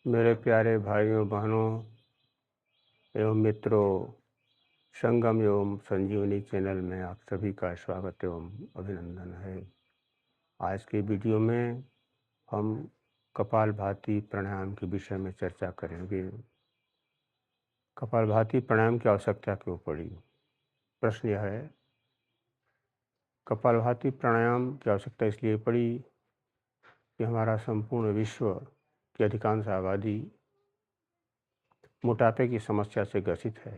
मेरे प्यारे भाइयों बहनों एवं मित्रों, संगम एवं संजीवनी चैनल में आप सभी का स्वागत एवं अभिनंदन है। आज के वीडियो में हम कपालभाति प्राणायाम के विषय में चर्चा करेंगे। कपालभाति प्राणायाम की आवश्यकता क्यों पड़ी? प्रश्न यह है, कपालभाति प्राणायाम की आवश्यकता इसलिए पड़ी कि हमारा संपूर्ण विश्व की अधिकांश आबादी मोटापे की समस्या से ग्रसित है।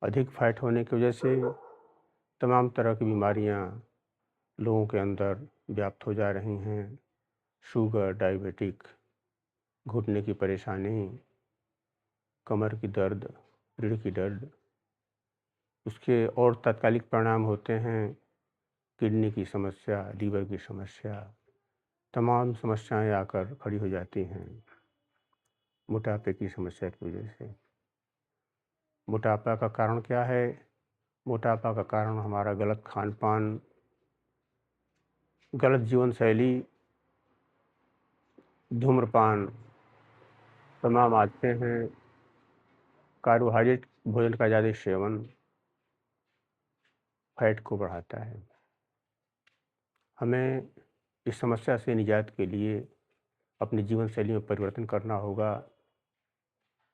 अधिक फैट होने की वजह से तमाम तरह की बीमारियां लोगों के अंदर व्याप्त हो जा रही हैं। शुगर, डायबिटिक, घुटने की परेशानी, कमर की दर्द, रीढ़ की दर्द, उसके और तात्कालिक परिणाम होते हैं किडनी की समस्या, लीवर की समस्या, तमाम समस्याएं आकर खड़ी हो जाती हैं मोटापे की समस्या की वजह से। मोटापा का कारण क्या है? मोटापा का कारण हमारा गलत खान पान, गलत जीवन शैली, धूम्रपान, तमाम आदतें हैं, कार्बोहाइड्रेट भोजन का ज़्यादा सेवन फैट को बढ़ाता है। हमें इस समस्या से निजात के लिए अपनी जीवन शैली में परिवर्तन करना होगा।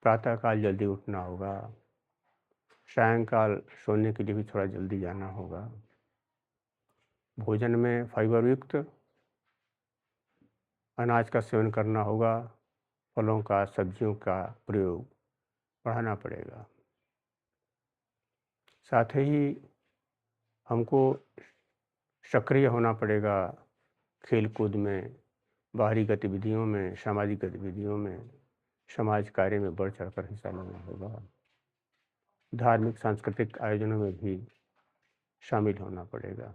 प्रातःकाल जल्दी उठना होगा, सायंकाल सोने के लिए भी थोड़ा जल्दी जाना होगा। भोजन में फाइबर युक्त अनाज का सेवन करना होगा। फलों का, सब्जियों का प्रयोग बढ़ाना पड़ेगा। साथ ही हमको सक्रिय होना पड़ेगा खेल कूद में, बाहरी गतिविधियों में, सामाजिक गतिविधियों में, समाज कार्य में बढ़ चढ़कर हिस्सा लेना होगा। धार्मिक सांस्कृतिक आयोजनों में भी शामिल होना पड़ेगा।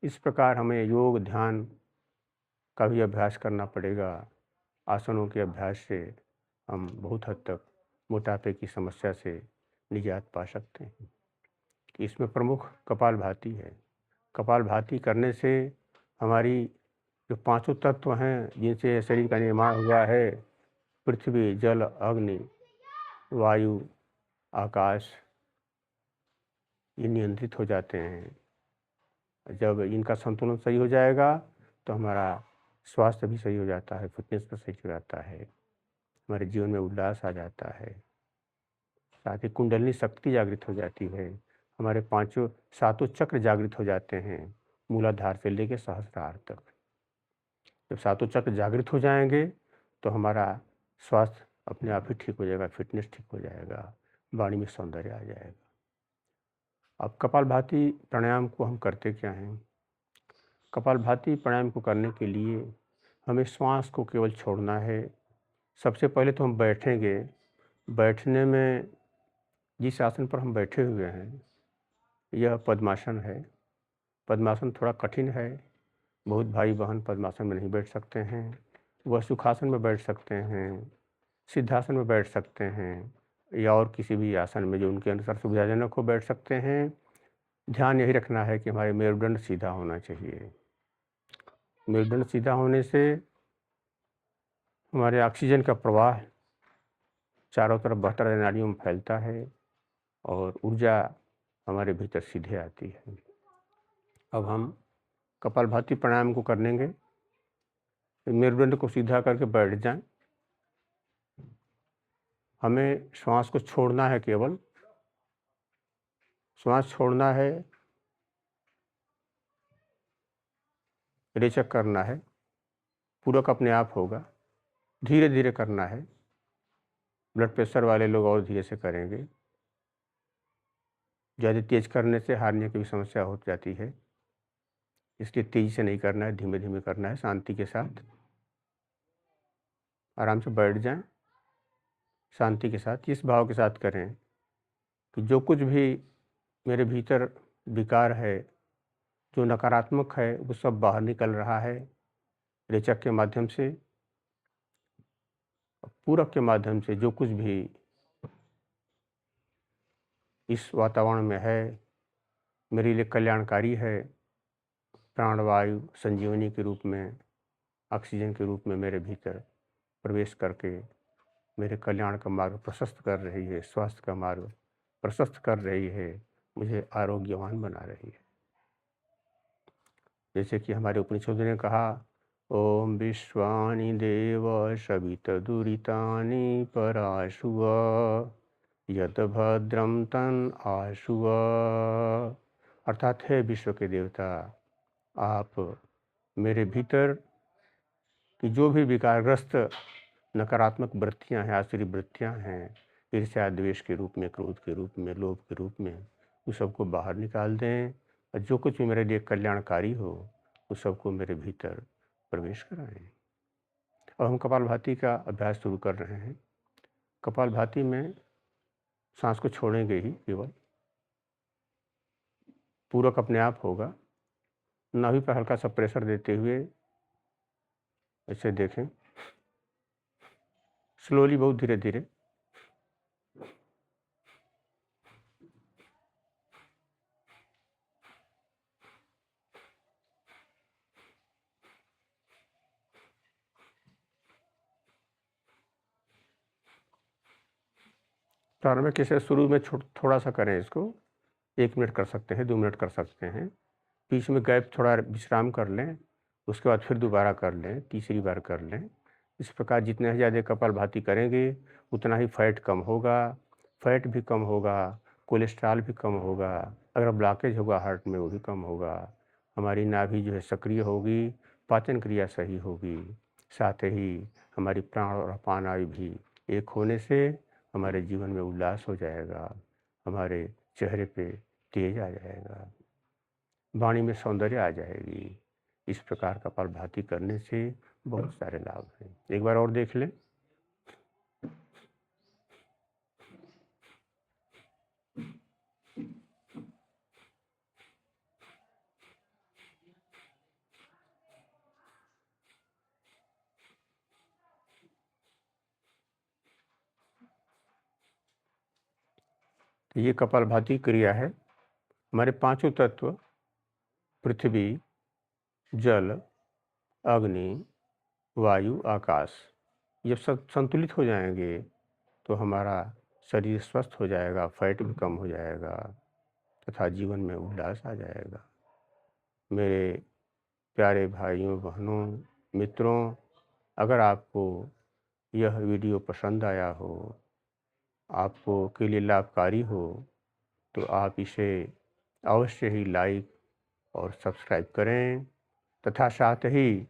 इस प्रकार हमें योग, ध्यान का भी अभ्यास करना पड़ेगा। आसनों के अभ्यास से हम बहुत हद तक मोटापे की समस्या से निजात पा सकते हैं। इसमें प्रमुख कपालभाति है। कपालभाति करने से हमारी जो पांचों तत्व हैं जिनसे शरीर का निर्माण हुआ है, पृथ्वी, जल, अग्नि, वायु, आकाश, ये नियंत्रित हो जाते हैं। जब इनका संतुलन सही हो जाएगा तो हमारा स्वास्थ्य भी सही हो जाता है, फिटनेस भी सही हो जाता है, हमारे जीवन में उल्लास आ जाता है। साथ ही कुंडलिनी शक्ति जागृत हो जाती है। हमारे पांचों सातों चक्र जागृत हो जाते हैं, मूलाधार से लेकर सहस्त्रार तक। जब सातों चक्र जागृत हो जाएंगे तो हमारा स्वास्थ्य अपने आप ही ठीक हो जाएगा, फिटनेस ठीक हो जाएगा, वाणी में सौंदर्य आ जाएगा। अब कपालभाति प्राणायाम को हम करते क्या हैं? कपालभाति प्राणायाम को करने के लिए हमें श्वास को केवल छोड़ना है। सबसे पहले तो हम बैठेंगे। बैठने में जिस आसन पर हम बैठे हुए हैं यह पद्मासन है। पद्मासन थोड़ा कठिन है, बहुत भाई बहन पद्मासन में नहीं बैठ सकते हैं। वह सुखासन में बैठ सकते हैं, सिद्धासन में बैठ सकते हैं, या और किसी भी आसन में जो उनके अनुसार सुविधाजनक हो बैठ सकते हैं। ध्यान यही रखना है कि हमारे मेरुदंड सीधा होना चाहिए। मेरुदंड सीधा होने से हमारे ऑक्सीजन का प्रवाह चारों तरफ बहता रहकर नाड़ियों में फैलता है और ऊर्जा हमारे भीतर सीधे आती है। अब हम कपालभाति प्राणायाम को करेंगे। मेरुदंड को सीधा करके बैठ जाएं। हमें श्वास को छोड़ना है, केवल श्वास छोड़ना है, रेचक करना है। पूरक अपने आप होगा, धीरे धीरे करना है। ब्लड प्रेशर वाले लोग और धीरे से करेंगे। ज़्यादा तेज करने से हारने की भी समस्या हो जाती है, इसलिए तेजी से नहीं करना है, धीमे धीमे करना है। शांति के साथ आराम से बैठ जाएं। शांति के साथ इस भाव के साथ करें कि जो कुछ भी मेरे भीतर विकार है, जो नकारात्मक है, वो सब बाहर निकल रहा है रेचक के माध्यम से। पूरक के माध्यम से जो कुछ भी इस वातावरण में है मेरे लिए कल्याणकारी है, प्राणवायु संजीवनी के रूप में, ऑक्सीजन के रूप में मेरे भीतर प्रवेश करके मेरे कल्याण का मार्ग प्रशस्त कर रही है, स्वास्थ्य का मार्ग प्रशस्त कर रही है, मुझे आरोग्यवान बना रही है। जैसे कि हमारे उपनिषदों ने कहा, ओम विश्वानि देव सवितदुरितानि पराशुव यत भद्रम तन आशुव। अर्थात है विश्व के देवता, आप मेरे भीतर कि जो भी विकारग्रस्त नकारात्मक वृत्तियां हैं, आसुरी वृत्तियां हैं, ईर्ष्या द्वेष के रूप में, क्रोध के रूप में, लोभ के रूप में, उस सबको बाहर निकाल दें और जो कुछ भी मेरे लिए कल्याणकारी हो उस सबको मेरे भीतर प्रवेश कराएं। अब हम कपालभाति का अभ्यास शुरू कर रहे हैं। कपालभाति में सांस को छोड़ेंगे ही केवल, पूरक अपने आप होगा। नाभि पर हल्का सा प्रेशर देते हुए ऐसे देखें, स्लोली, बहुत धीरे धीरे। प्रारंभ में कैसे, शुरू में थोड़ा सा करें इसको, 1 मिनट कर सकते हैं, 2 मिनट कर सकते हैं, बीच में गैप थोड़ा विश्राम कर लें, उसके बाद फिर दोबारा कर लें, तीसरी बार कर लें। इस प्रकार जितने ज़्यादा कपालभाति करेंगे उतना ही फैट कम होगा, फैट भी कम होगा, कोलेस्ट्रॉल भी कम होगा, अगर ब्लॉकेज होगा हार्ट में वो भी कम होगा, हमारी नाभि जो है सक्रिय होगी, पाचन क्रिया सही होगी, साथ ही हमारी प्राण और अपान आयु भी एक होने से हमारे जीवन में उल्लास हो जाएगा, हमारे चेहरे पे तेज आ जाएगा, वाणी में सौंदर्य आ जाएगी। इस प्रकार कपालभाति करने से बहुत सारे लाभ हैं। एक बार और देख लें। ये कपालभाति क्रिया है। हमारे पांचों तत्व पृथ्वी, जल, अग्नि, वायु, आकाश, ये सब संतुलित हो जाएंगे तो हमारा शरीर स्वस्थ हो जाएगा, फैट भी कम हो जाएगा तथा जीवन में उल्लास आ जाएगा। मेरे प्यारे भाइयों, बहनों, मित्रों, अगर आपको यह वीडियो पसंद आया हो, आपको के लिए लाभकारी हो, तो आप इसे अवश्य ही लाइक और सब्सक्राइब करें तथा साथ ही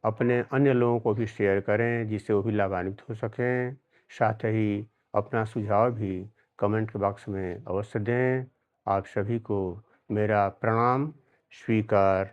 अपने अन्य लोगों को भी शेयर करें जिससे वो भी लाभान्वित हो सकें। साथ ही अपना सुझाव भी कमेंट बॉक्स में अवश्य दें। आप सभी को मेरा प्रणाम स्वीकार।